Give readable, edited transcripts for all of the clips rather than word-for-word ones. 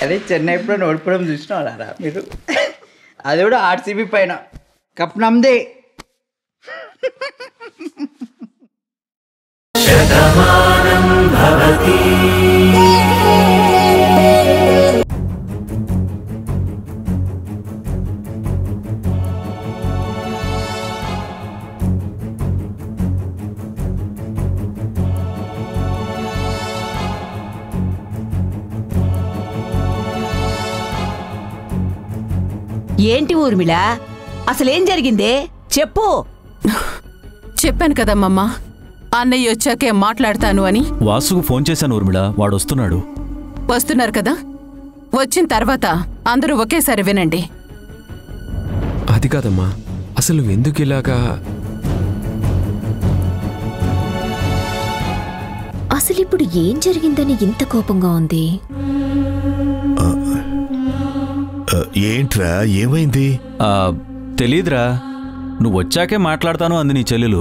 అదే చెన్నై ఎప్పుడో ఓడిపోవడం చూసినారా మీరు? అది కూడా ఆర్సీబీ పైన. కప్ నమ్దే. ఏంటి ఊర్మిళ, అసలేం జరిగిందే చెప్పు. చెప్పాను కదమ్మమ్మా, అన్నయ్య వచ్చాకే మాట్లాడతాను అని. వాసుకు ఫోన్ చేశాను ఊర్మిళ, వాడు వస్తున్నాడు. వస్తున్నారు కదా, వచ్చిన తర్వాత అందరూ ఒకేసారి వినండి. అది కాదమ్మా, అసలు ఎందుకు ఇలాగా? అసలిప్పుడు ఏం జరిగిందని ఇంత కోపంగా ఉంది? ఏంట్రా, ఏమైంది? తెలీదురా, నువ్వు వచ్చాకే మాట్లాడతాను అంది నీ చెల్లెలు.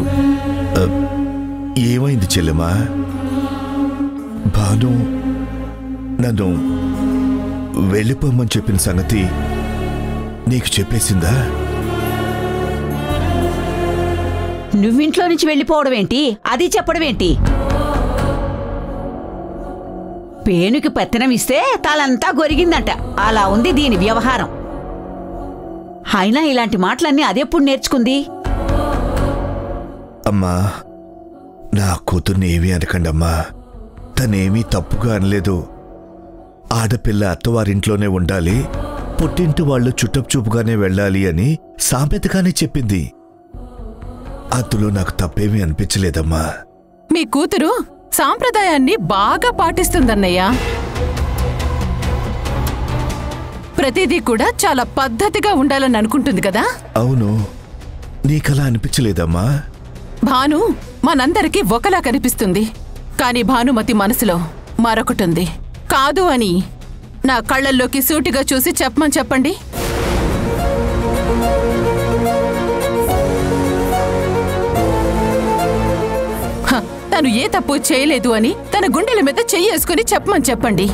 ఏమైంది చెల్లెమా? భాను నన్ను వెళ్ళిపోమని చెప్పిన సంగతి నీకు చెప్పేసిందా? నువ్వింట్లో నుంచి వెళ్ళిపోవడం ఏంటి, అది చెప్పడం ఏంటి? పేనుకి పెత్తనం ఇస్తే తలంతా గొరిగిందంట, అలా ఉంది దీని వ్యవహారం. అయినా ఇలాంటి మాటలన్నీ అదెప్పుడు నేర్చుకుంది? అమ్మా, నా కూతుర్ని ఏమీ అనకండమ్మా. తనేమీ తప్పుగా అనలేదు. ఆడపిల్ల అత్తవారింట్లోనే ఉండాలి, పుట్టింటి వాళ్ళు చుట్టపుచూపుగానే వెళ్ళాలి అని సామెతగానే చెప్పింది. అందులో నాకు తప్పేమీ అనిపించలేదమ్మా. మీ కూతురు సాంప్రదాయాన్ని బాగా పాటిస్తుందన్నయ్య. ప్రతిదీ కూడా చాలా పద్ధతిగా ఉండాలని అనుకుంటుంది కదా? అవును, నీకలా అనిపించలేదమ్మా? భాను మనందరికీ ఒకలా కనిపిస్తుంది, కాని భానుమతి మనసులో మరొకటుంది. కాదు అని నా కళ్ళల్లోకి సూటిగా చూసి చెప్పమని చెప్పండి. తను ఏ తప్పు చేయలేదు అని తన గుండెల మీద చెయ్యేసుకుని చెప్పమని చెప్పండి.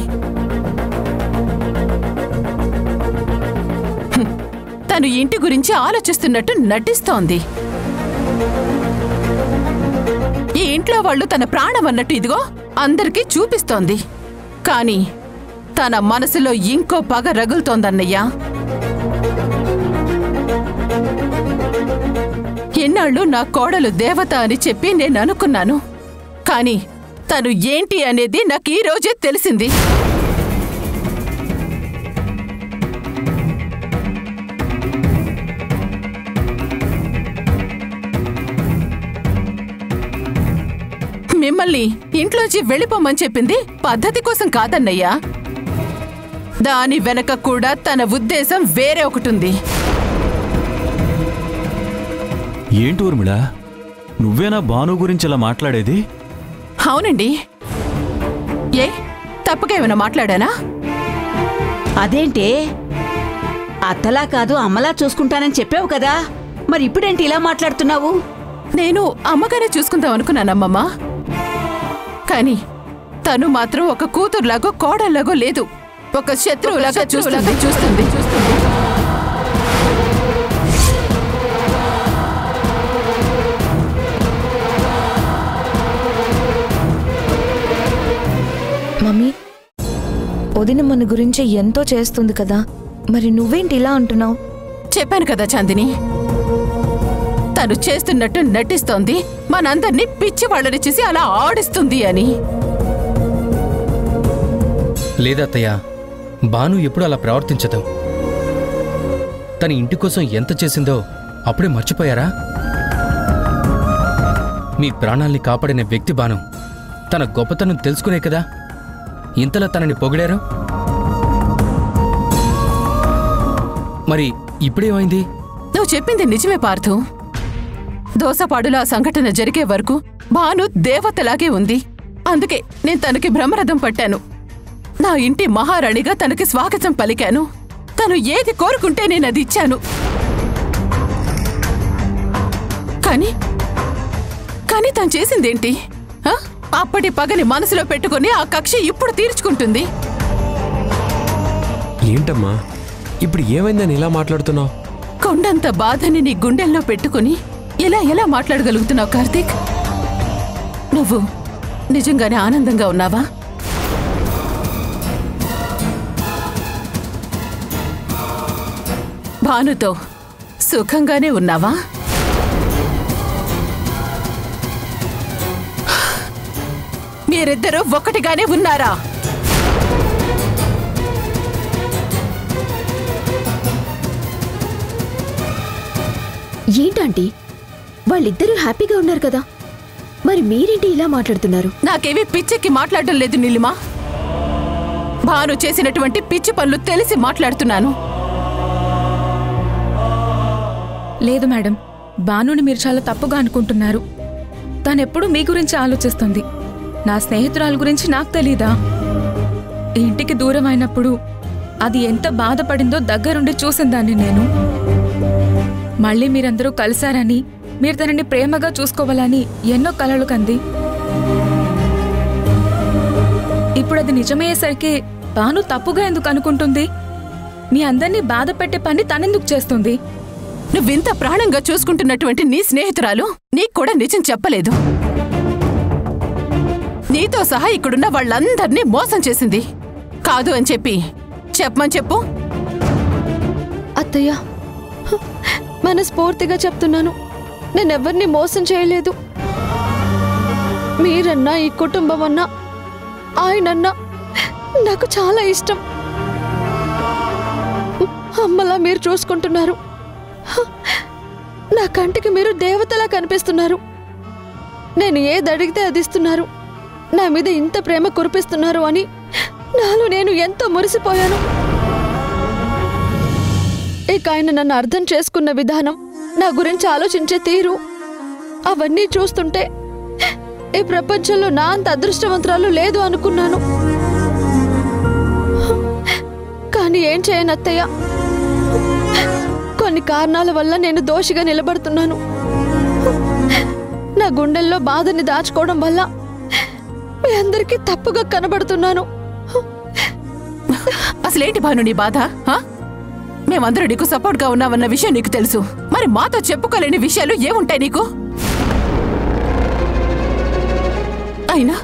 తను ఇంటి గురించి ఆలోచిస్తున్నట్టు నటిస్తోంది. ఈ ఇంట్లో వాళ్ళు తన ప్రాణం అన్నట్టు ఇదిగో అందరికీ చూపిస్తోంది. కాని తన మనసులో ఇంకో పగ రగులుతోందన్నయ్యా. ఎన్నాళ్ళు నా కోడలు దేవత అని చెప్పి నేను అనుకున్నాను, కాని తను ఏంటి అనేది నాకు ఈ రోజే తెలిసింది. మిమ్మల్ని ఇంట్లోంచి వెళ్ళిపోమని చెప్పింది పద్ధతి కోసం కాదన్నయ్యా. దాని వెనక కూడా తన ఉద్దేశం వేరే ఒకటుంది. ఏంటి ఊర్మిళ, నువ్వేనా భాను గురించి ఇలా మాట్లాడేది? అవునండి. ఏ తప్పుగా ఏమైనా మాట్లాడానా? అదేంటే, అత్తలా కాదు అమ్మలా చూసుకుంటానని చెప్పావు కదా, మరి ఇప్పుడేంటి ఇలా మాట్లాడుతున్నావు? నేను అమ్మగానే చూసుకుందాం అనుకున్నానమ్మమ్మ, కాని తను మాత్రం ఒక కూతురులాగో కోడల్లాగో లేదు, ఒక శత్రువులాగా చూస్తుంది. మమ్మీ, వదిన మన గురించి ఎంతో చేస్తుంది కదా, మరి నువ్వేంటి ఇలా అంటున్నావు? చెప్పాను కదా చాందిని, తను చేస్తున్నట్టు నటిస్తోంది, మనందర్నీ పిచ్చి వాళ్ళని చేసి అలా ఆడిస్తుంది అని. లేదత్తయ్య, భాను ఎప్పుడు అలా ప్రవర్తించదు. తన ఇంటి కోసం ఎంత చేసిందో అప్పుడే మర్చిపోయారా? మీ ప్రాణాల్ని కాపాడిన వ్యక్తి భాను. తన గొప్పతనం తెలుసుకునే కదా ఇంతలా తనని పొగిడారు. మరి ఇప్పుడేమైంది? నువ్వు చెప్పింది నిజమే పార్థు. దోసపాడులో ఆ సంఘటన జరిగే వరకు భాను దేవతలాగే ఉంది. అందుకే నేను తనకి బ్రహ్మరథం పట్టాను. నా ఇంటి మహారాణిగా తనకి స్వాగతం పలికాను. తను ఏది కోరుకుంటే నేను అది ఇచ్చాను. కానీ తను చేసిందేంటి? అప్పటి పగని మనసులో పెట్టుకుని ఆ కక్ష ఇప్పుడు తీర్చుకుంటుంది. ఏంటమ్మా ఇప్పుడు ఏమైందని ఇలా మాట్లాడుతున్నావు? కొండంత బాధని నీ గుండెల్లో పెట్టుకుని ఎలా మాట్లాడగలుగుతున్నావు కార్తీక్? నువ్వు నిజంగానే ఆనందంగా ఉన్నావా? భానుతో సుఖంగానే ఉన్నావా? మీరిద్దరూ ఒకటిగానే ఉన్నారా? ఏంటంటీ వాళ్ళిద్దరూ హ్యాపీగా ఉన్నారు కదా, మరి మీరేంటి ఇలా మాట్లాడుతున్నారు? నాకేమీ పిచ్చికి మాట్లాడడం లేదు నీలిమా. భాను చేసినటువంటి పిచ్చి పనులు తెలిసి మాట్లాడుతున్నాను. లేదు మేడం, భానుని మీరు చాలా తప్పుగా అనుకుంటున్నారు. తనెప్పుడు మీ గురించి ఆలోచిస్తుంది. నా స్నేహితురాల గురించి నాకు తెలీదా? ఇంటికి దూరం అయినప్పుడు అది ఎంత బాధపడిందో దగ్గరుండి చూసిందాన్ని నేను. మళ్ళీ మీరందరూ కలిశారని, మీరు తనని ప్రేమగా చూసుకోవాలని ఎన్నో కలలు కంది. ఇప్పుడు అది నిజమయ్యేసరికి భాను తప్పుగా ఎందుకు అనుకుంటుంది? మీ అందరినీ బాధ పెట్టే పని తనెందుకు చేస్తుంది? నువ్వింత ప్రాణంగా చూసుకుంటున్నటువంటి నీ స్నేహితురాలు నీకు కూడా నిజం చెప్పలేదు. నీతో సహా ఇక్కడున్న వాళ్ళందర్నీ మోసం చేసింది. కాదు అని చెప్పమని చెప్పు. అత్తయ్య, మనస్ఫూర్తిగా చెప్తున్నాను, నేనెవ్వరిని మోసం చేయలేదు. మీరన్నా, ఈ కుటుంబం అన్నా, ఆయనన్నా నాకు చాలా ఇష్టం. అమ్మలా మీరు చూసుకుంటున్నారు. నా కంటికి మీరు దేవతలా కనిపిస్తున్నారు. నేను ఏది అడిగితే అది ఇస్తున్నారు. నా మీద ఇంత ప్రేమ కురిపిస్తున్నారు అని నాలో నేను ఎంతో మురిసిపోయాను. ఇక ఆయన నన్ను అర్థం చేసుకున్న విధానం, నా గురించి ఆలోచించే తీరు, అవన్నీ చూస్తుంటే ఈ ప్రపంచంలో నా అంత అదృష్టవంతురాలు లేదు అనుకున్నాను. కానీ ఏం చేయను అత్తయ్య, కొన్ని కారణాల వల్ల నేను దోషిగా నిలబడుతున్నాను. నా గుండెల్లో బాధని దాచుకోవడం వల్ల మీ అందరికీ తప్పుగా కనబడుతున్నాను. అసలేంటి భాను నీ బాధ? మేమందరూ నీకు సపోర్ట్గా ఉన్నామన్న విషయం నీకు తెలుసు. మరి మాతో చెప్పుకోలేని విషయాలు ఏముంటాయి నీకు? అయినా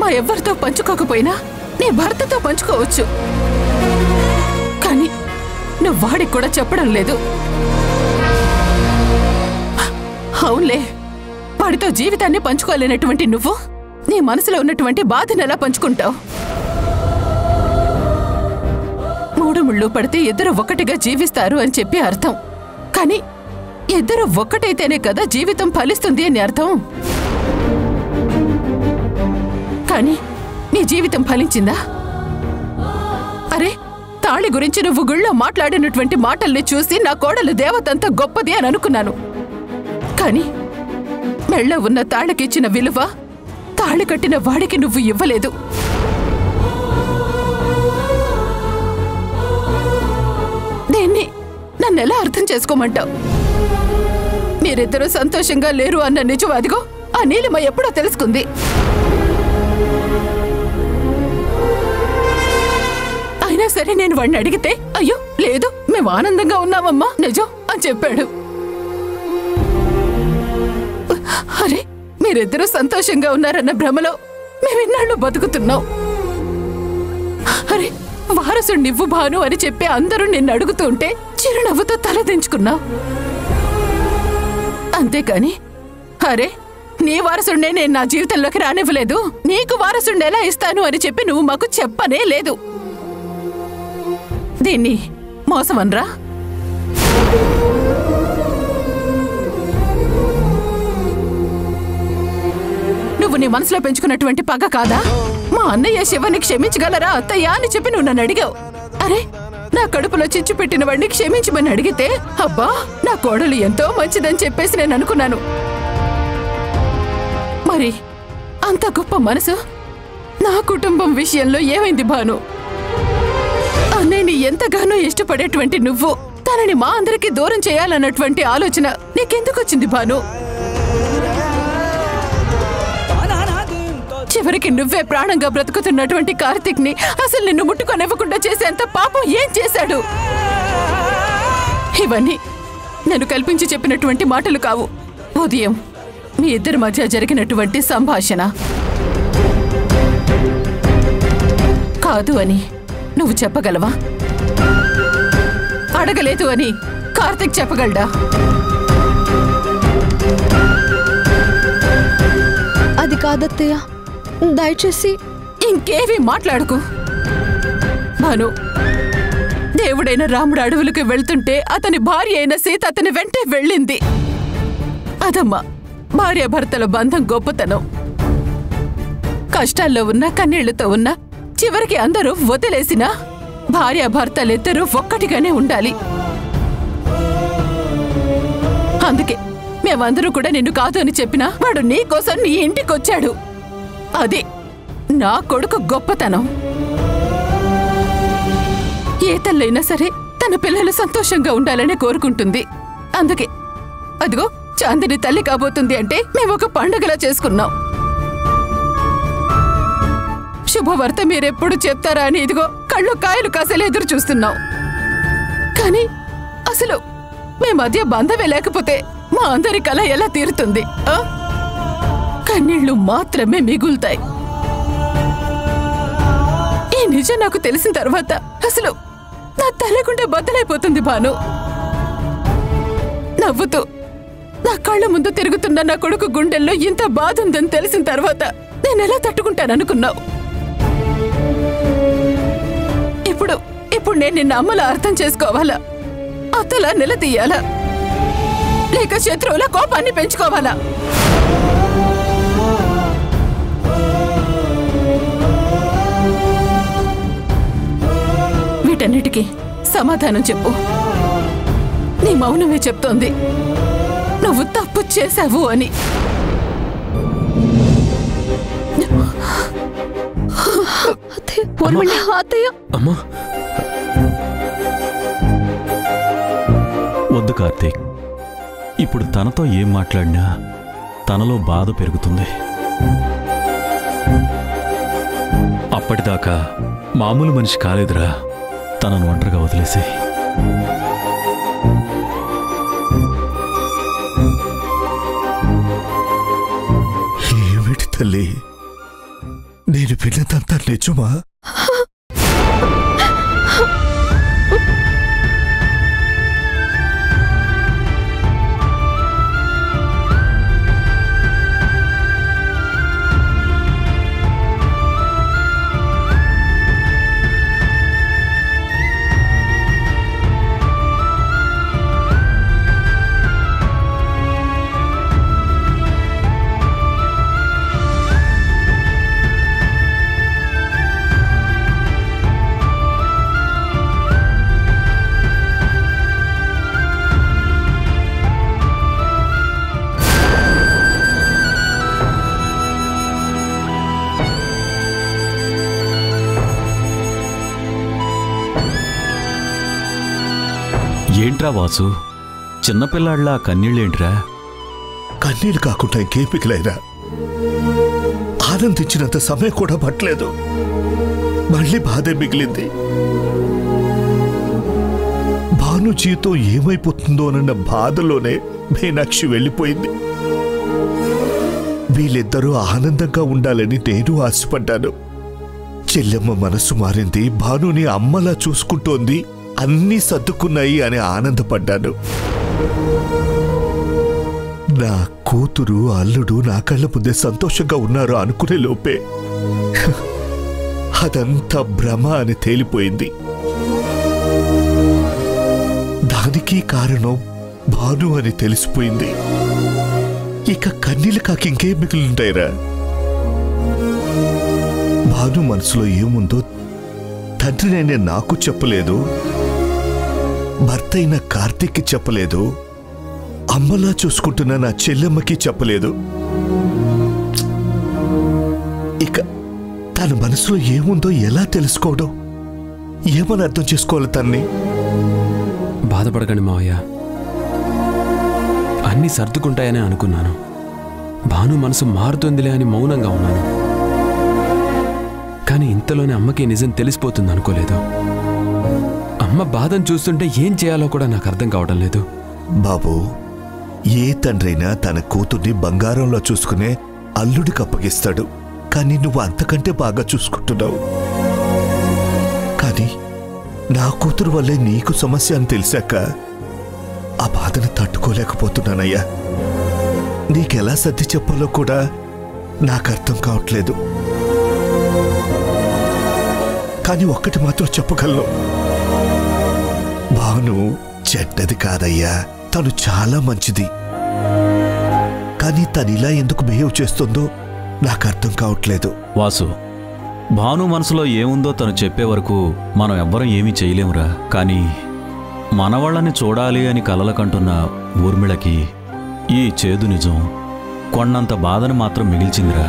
మా ఎవ్వరితో పంచుకోకపోయినా నీ భర్తతో పంచుకోవచ్చు. కానీ నువ్వు వాడికి కూడా చెప్పడం లేదు. అవునులే, వాడితో జీవితాన్ని పంచుకోలేనటువంటి నువ్వు నీ మనసులో ఉన్నటువంటి బాధను ఎలా పంచుకుంటావు? మూడు ముళ్ళు పడితే ఇద్దరు ఒక్కటిగా జీవిస్తారు అని చెప్పి అర్థం. కానీ ఇద్దరు ఒక్కటైతేనే కదా జీవితం ఫలిస్తుంది అని అర్థం. కానీ నీ జీవితం ఫలించిందా? అరే, తాళి గురించి నువ్వు గుళ్ళో మాట్లాడినటువంటి మాటల్ని చూసి నా కోడలు దేవతంతా గొప్పది అని అనుకున్నాను. కానీ మెళ్ళ ఉన్న తాళికిచ్చిన విలువ తాళి కట్టిన వాడికి నువ్వు ఇవ్వలేదు. దీన్ని నన్నెలా అర్థం చేసుకోమంటావు? మీరిద్దరూ సంతోషంగా లేరు అన్న నిజం అదిగో ఆ నీలిమ ఎప్పుడో తెలుసుకుంది. అయినా సరే నేను వాడిని అడిగితే, అయ్యో లేదు, మేము ఆనందంగా ఉన్నామమ్మా, నిజం అని చెప్పాడు. అరే, మీరిద్దరూ సంతోషంగా ఉన్నారన్న భ్రమలో మేమిన్నాళ్ళు బతుకుతున్నాం. అరే, వారసుడు నివ్వు భాను అని చెప్పి అందరూ నిన్ను అడుగుతుంటే చిరునవ్వుతో తలదించుకున్నావు. అంతేకాని అరే, నీ వారసుడినే నేను నా జీవితంలోకి రానివ్వలేదు, నీకు వారసుడిని ఎలా ఇస్తాను అని చెప్పి నువ్వు మాకు చెప్పనే లేదు. దీన్ని మోసమనరా? నువ్వు నీ మనసులో పెంచుకున్నటువంటి పగ కాదా? మా అన్నయ్య శివని క్షమించగలరా అత్తయ్య అని చెప్పి నువ్వు నన్ను అడిగావు. అరే, నా కడుపులో చిచ్చు పెట్టిన వాడిని క్షమించమని అడిగితే, అబ్బా నా కోడలు ఎంతో మంచిదని చెప్పేసి నేను అనుకున్నాను. మరి అంత గొప్ప మనసు నా కుటుంబం విషయంలో ఏమైంది భాను? అన్నయ్యని ఎంతగానో ఇష్టపడేటువంటి నువ్వు తనని మా అందరికీ దూరం చేయాలన్నటువంటి ఆలోచన నీకెందుకు వచ్చింది భాను? చివరికి నువ్వే ప్రాణంగా బ్రతుకుతున్నటువంటి కార్తీక్ని అసలు నిన్ను ముట్టుకొనివ్వకుండా చేసేంత పాపం ఏం చేశాడు? ఇవన్నీ నేను కల్పించి చెప్పినటువంటి మాటలు కావు. ఉదయం మీ ఇద్దరి మధ్య జరిగినటువంటి సంభాషణ. కాదు అని నువ్వు చెప్పగలవా? అడగలేదు అని కార్తీక్ చెప్పగలడా? అది కాదత్తయ్య, దయచేసి ఇంకేవి మాట్లాడుకు. భాను, దేవుడైన రాముడు అడవులకు వెళ్తుంటే అతని భార్య అయిన సీత అతని వెంటే వెళ్ళింది. అదమ్మా భార్యాభర్తల బంధం గొప్పతనం. కష్టాల్లో ఉన్న కన్నీళ్లతో ఉన్న చివరికి అందరూ వదిలేసినా భార్యాభర్తలిద్దరూ ఒక్కటిగానే ఉండాలి. అందుకే మేమందరూ కూడా నిన్ను కాదు అని చెప్పినా వాడు నీ కోసం నీ ఇంటికొచ్చాడు. అది నా కొడుకు గొప్పతనం. ఏ తల్లైనా సరే తన పిల్లలు సంతోషంగా ఉండాలని కోరుకుంటుంది. అందుకే అదిగో చాందిని తల్లి కాబోతుంది అంటే మేము ఒక పండుగలా చేసుకున్నాం. శుభవార్త మీరెప్పుడు చెప్తారా అని ఇదిగో కళ్ళు కాయలు కాసేలా ఎదురు చూస్తున్నాం. కానీ అసలు మీ మధ్య బంధమే లేకపోతే మా అందరి కళ ఎలా తీరుతుంది? కన్నీళ్లు మాత్రమే మిగులుతాయి. ఈ నిజం నాకు తెలిసిన తర్వాత అసలు నా తలగుండె బద్దలైపోతుంది భాను. నవ్వుతూ నా కళ్ళ ముందు తిరుగుతున్న నా కొడుకు గుండెల్లో ఇంత బాధ ఉందని తెలిసిన తర్వాత నేనెలా తట్టుకుంటాననుకున్నావు? ఇప్పుడు నేను నిన్న అమ్మలా అర్థం చేసుకోవాలా? అత్తలా నిలదీయాలా? లేక శత్రువుల కోపాన్ని పెంచుకోవాలా? వీటన్నిటికీ సమాధానం చెప్పు. నీ మౌనమే చెప్తోంది నువ్వు తప్పు చేశావు అని. అమ్మా వద్దు కార్తీక్, ఇప్పుడు తనతో ఏం మాట్లాడినా తనలో బాధ పెరుగుతుంది. అప్పటిదాకా మామూలు మనిషి కాలేదురా, తనను ఒంటరిగా వదిలేసి. ఏమిటి తల్లి, నేను విన్నదంతా నిజమా? ఏంట్రా వాసు, చిన్నపిల్లాళ్ళ కన్నీళ్ళేంట్రా? కన్నీళ్ళు కాకుండా ఇంకేం మిగిలైనా ఆనందించినంత సమయం కూడా పట్టలేదు, మళ్ళీ బాధే మిగిలింది. భాను జీవితం ఏమైపోతుందోనన్న బాధలోనే మీనాక్షి వెళ్ళిపోయింది. వీళ్ళిద్దరూ ఆనందంగా ఉండాలని నేను ఆశపడ్డాను. చెల్లెమ్మ మనసు మారింది, భానుని అమ్మలా చూసుకుంటోంది, అన్నీ సర్దుకున్నాయి అని ఆనందపడ్డాను. నా కూతురు అల్లుడు నా కళ్ళ ముందే సంతోషంగా ఉన్నారు అనుకునే లోపే అదంతా భ్రమ అని తేలిపోయింది. దానికి కారణం భాను అని తెలిసిపోయింది. ఇక కన్నీళ్ళు కాకి ఇంకేం మిగిలింటాయిరా? భాను మనసులో ఏముందో తండ్రినైనా నాకు చెప్పలేదు, భర్త అయిన కార్తీక్కి చెప్పలేదు, అమ్మలా చూసుకుంటున్న నా చెల్లెమ్మకి చెప్పలేదు. ఇక తన మనసులో ఏముందో ఎలా తెలుసుకోవడం, ఏమని అర్థం చేసుకోవాలి తన్ని? బాధపడకండి మావయ్య, అన్నీ సర్దుకుంటాయని అనుకున్నాను. భాను మనసు మారుతుందిలే అని మౌనంగా ఉన్నాను. కానీ ఇంతలోనే అమ్మకి నిజం తెలిసిపోతుంది అనుకోలేదు. అమ్మ బాధను చూస్తుంటే ఏం చేయాలో కూడా నాకు అర్థం కావడం లేదు. బాబు, ఏ తండ్రైనా తన కూతుర్ని బంగారంలో చూసుకునే అల్లుడికి అప్పగిస్తాడు. కానీ నువ్వు అంతకంటే బాగా చూసుకుంటున్నావు. కానీ నా కూతురు వల్లే నీకు సమస్య అని తెలిసాక ఆ బాధను తట్టుకోలేకపోతున్నానయ్యా. నీకెలా సర్ది చెప్పాలో కూడా నాకు అర్థం కావట్లేదు. కానీ ఒక్కటి మాత్రం చెప్పగలను, భాను చెడ్డది కాదయ్యా. తను చాలా మంచిది. కానీ తనిలా ఎందుకు బిహేవ్ చేస్తుందో నాకు అర్థం కావట్లేదు. వాసు, భాను మనసులో ఏముందో తను చెప్పే వరకు మనం ఎవ్వరం ఏమీ చేయలేమురా. కానీ మనవాళ్ళని చూడాలి అని కలలకంటున్న ఊర్మిళకి ఈ చేదు నిజం కొన్నంత బాధను మాత్రం మిగిల్చిందిరా.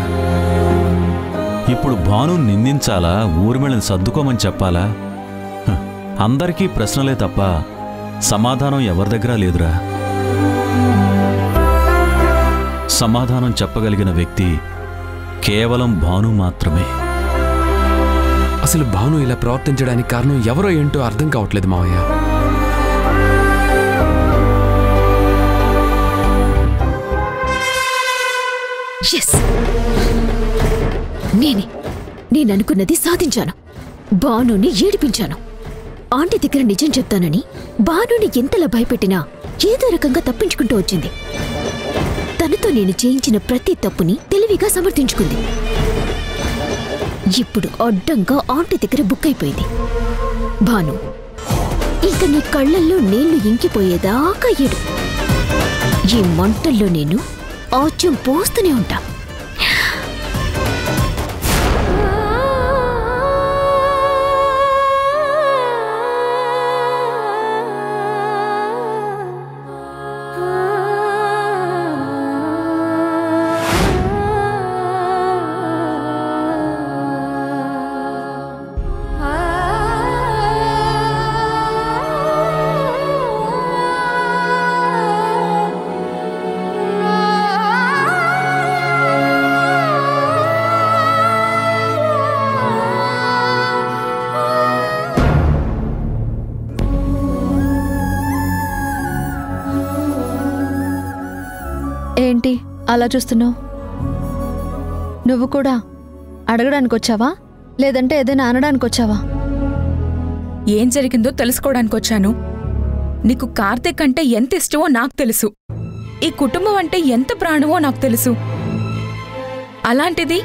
ఇప్పుడు భాను నిందించాలా, ఊర్మిళని సర్దుకోమని చెప్పాలా? అందరికీ ప్రశ్నలే తప్ప సమాధానం ఎవరి దగ్గర లేదురా. సమాధానం చెప్పగలిగిన వ్యక్తి కేవలం భాను మాత్రమే. అసలు భాను ఇలా ప్రవర్తించడానికి కారణం ఎవరో ఏంటో అర్థం కావట్లేదు మావయ్య. నేననుకున్నది సాధించాను. భానుని ఏడిపించాను. ఆంటీ దగ్గర నిజం చెప్తానని భానుని ఎంతలా భయపెట్టినా ఏదో రకంగా తప్పించుకుంటూ వచ్చింది. తనతో నేను చేయించిన ప్రతి తప్పుని తెలివిగా సమర్థించుకుంది. ఇప్పుడు అడ్డంగా ఆంటీ దగ్గర బుక్ అయిపోయింది. భాను, ఇక నీ కళ్ళల్లో నీళ్లు ఇంకిపోయేదాకా ఏడు. ఈ మంటల్లో నేను ఆచ్యం పోస్తూనే ఉంటా. ఏంటి అలా చూస్తున్నావు? నువ్వు కూడా అడగడానికి వచ్చావా, లేదంటే ఏదైనా అనడానికి వచ్చావా? ఏం జరిగిందో తెలుసుకోవడానికి వచ్చాను. నీకు కార్తీక్ అంటే ఎంత ఇష్టమో నాకు తెలుసు. ఈ కుటుంబం అంటే ఎంత ప్రాణమో నాకు తెలుసు. అలాంటిది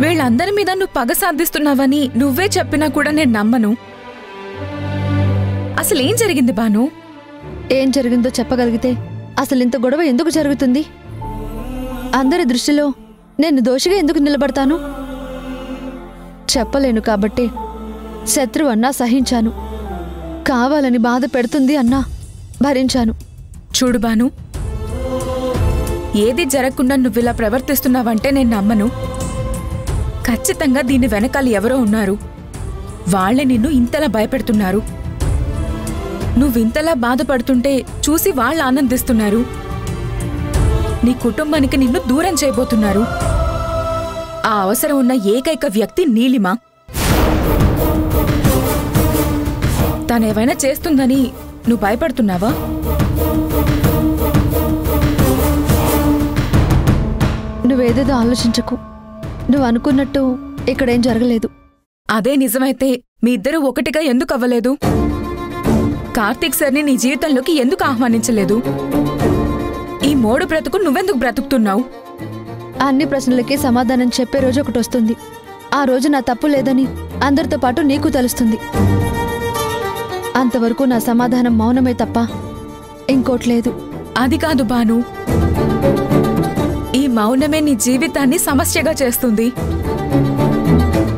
వీళ్ళందరి మీద నువ్వు పగ సాధిస్తున్నావని నువ్వే చెప్పినా కూడా నేను నమ్మను. అసలేం జరిగింది భాను? ఏం జరిగిందో చెప్పగలిగితే అసలు ఇంత గొడవ ఎందుకు జరుగుతుంది? అందరి దృష్టిలో నేను దోషిగా ఎందుకు నిలబడతాను? చెప్పలేను కాబట్టి శత్రువు అన్నా సహించాను, కావాలని బాధ పెడుతుంది అన్నా భరించాను. చూడు భాను, ఏది జరగకుండా నువ్విలా ప్రవర్తిస్తున్నావంటే నేను నమ్మను. ఖచ్చితంగా దీని వెనకాల ఎవరో ఉన్నారు. వాళ్లే నిన్ను ఇంతలా భయపెడుతున్నారు. నువ్వింతలా బాధపడుతుంటే చూసి వాళ్ళు ఆనందిస్తున్నారు. నీ కుటుంబానికి నిన్ను దూరం చేయబోతున్నారు. ఆ అవసరం ఉన్న ఏకైక వ్యక్తి నీలిమ. తనేమైనా చేస్తుందని నువ్వు భయపడుతున్నావా? నువ్వేదేదో ఆలోచించకు. నువ్వు అనుకున్నట్టు ఇక్కడేం జరగలేదు. అదే నిజమైతే మీ ఇద్దరూ ఒకటిగా ఎందుకు అవ్వలేదు? కార్తీక్ సార్ని నీ జీవితంలోకి ఎందుకు ఆహ్వానించలేదు? ఈ మోడు బ్రతుకు నువ్వెందుకు బ్రతుకుతున్నావు? అన్ని ప్రశ్నలకి సమాధానం చెప్పే రోజు ఒకటి వస్తుంది. ఆ రోజు నా తప్పు లేదని అందరితో పాటు నీకు తెలుస్తుంది. అంతవరకు నా సమాధానం మౌనమే తప్ప ఇంకోట్లేదు. అది కాదు భాను, ఈ మౌనమే నీ జీవితాన్ని సమస్యగా చేస్తుంది.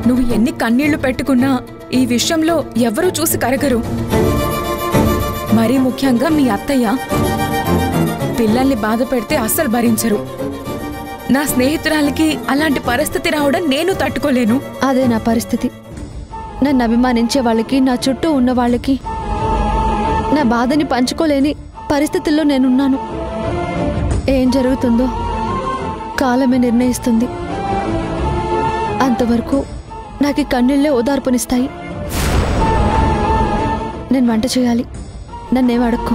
నువ్వు ఎన్ని కన్నీళ్లు పెట్టుకున్నా ఈ విషయంలో ఎవరూ చూసి కరగరు. మరీ ముఖ్యంగా మీ అత్తయ్య పిల్లల్ని బాధ పెడితే అస్సలు భరించరు. నా స్నేహితురాలికి అలాంటి పరిస్థితి రావడం నేను తట్టుకోలేను. అదే నా పరిస్థితి. నన్ను అభిమానించే వాళ్ళకి, నా చుట్టూ ఉన్న వాళ్ళకి నా బాధని పంచుకోలేని పరిస్థితుల్లో నేనున్నాను. ఏం జరుగుతుందో కాలమే నిర్ణయిస్తుంది. అంతవరకు నాకు ఈ కన్నీళ్ళే ఓదార్పునిస్తాయి. నేను వంట చేయాలి, నన్నేం అడక్కు.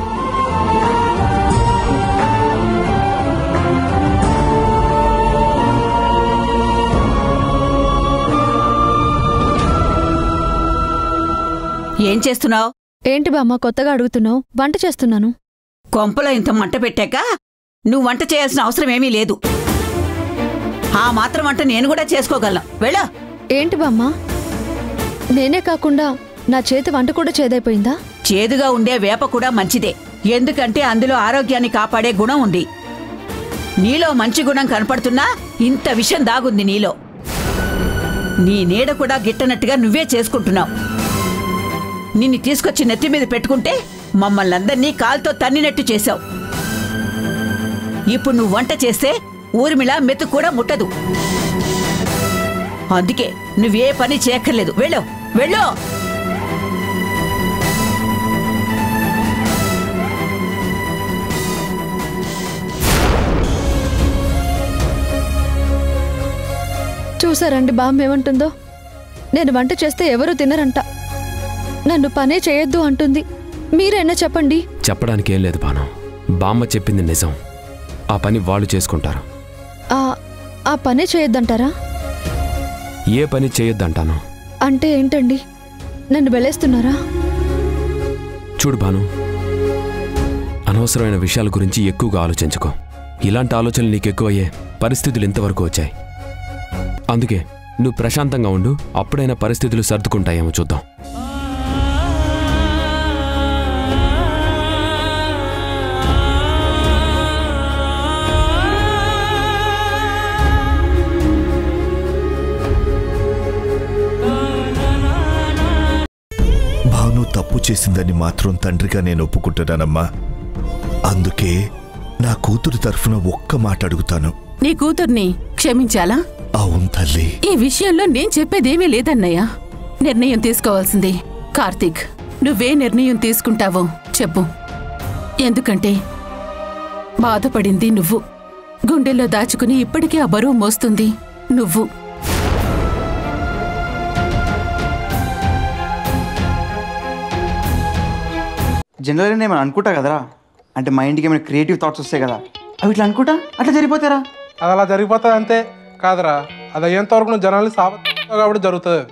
ఏం చేస్తున్నావు? ఏంటి బామ్మ కొత్తగా అడుగుతున్నావు? వంట చేస్తున్నాను. కొంపలో ఇంత మంట పెట్టాక నువ్వు వంట చేయాల్సిన అవసరం ఏమీ లేదు. ఆ మాత్రం వంట నేను కూడా చేసుకోగలను. వెళ్ళా. ఏంటి బామ్మ, నేనే కాకుండా నా చేతి వంట కూడా చేదైపోయిందా? చేదుగా ఉండే వేప కూడా మంచిదే, ఎందుకంటే అందులో ఆరోగ్యాన్ని కాపాడే గుణం ఉంది. నీలో మంచి గుణం కనపడుతున్నా ఇంత విషయం దాగుంది నీలో. నీ నీడ కూడా గిట్టనట్టుగా నువ్వే చేసుకుంటున్నావు. నిన్ను తీసుకొచ్చి నెత్తి మీద పెట్టుకుంటే మమ్మల్ని అందరినీ కాల్తో తన్నినట్టు చేశావు. ఇప్పుడు నువ్వు వంట చేస్తే ఊర్మిళ మెతుకు కూడా ముట్టదు. అందుకే నువ్వే పని చేయక్కర్లేదు. వెళ్ళు, వెళ్ళు. చూసారండి బామ్మ ఏమంటుందో? నేను వంట చేస్తే ఎవరూ తినరంట, నన్ను పనే చేయొద్దు అంటుంది. మీరైనా చెప్పండి. చెప్పడానికి ఏం లేదు బాను, బామ్మ చెప్పింది నిజం. ఆ పని వాళ్ళు చేసుకుంటారు. ఆ పనే చేయొద్దంటారా? ఏ పని చేయొద్దంటాను. అంటే ఏంటండి, నన్ను వెలేస్తున్నారా? చూడు బాను, అనవసరమైన విషయాల గురించి ఎక్కువగా ఆలోచించుకో. ఇలాంటి ఆలోచనలు నీకు ఎక్కువయ్యే పరిస్థితులు ఇంతవరకు వచ్చాయి. అందుకే నువ్వు ప్రశాంతంగా ఉండు, అప్పుడైనా పరిస్థితులు సర్దుకుంటాయేమో చూద్దాం. భాను తప్పు చేసిందని మాత్రం తండ్రిగా నేను ఒప్పుకుంటున్నానమ్మా. అందుకే నా కూతురు తరఫున ఒక్క మాట అడుగుతాను. నీ కూతుర్ని క్షమించాలా? అవును తల్లి. ఈ విషయంలో నేను చెప్పేదేమీ లేదన్నయ్య. నిర్ణయం తీసుకోవాల్సింది కార్తీక్. నువ్వే నిర్ణయం తీసుకుంటావో చెప్పు. ఎందుకంటే బాధపడింది నువ్వు, గుండెల్లో దాచుకుని ఇప్పటికీ ఆ బరువు మోస్తుంది నువ్వు. జనరల్గా నేను అనుకుంటా కదరా, అంటే మైండ్కి ఏమైనా క్రియేటివ్ థాట్స్ వస్తాయి కదా, అవి ఇట్లా అనుకుంటా అట్లా జరిగిపోతారా? అది అలా జరిగిపోతుంది అంతే కాదురా, అది అయ్యేంత వరకు నువ్వు జనాల్ని కాబట్టి జరుగుతుంది.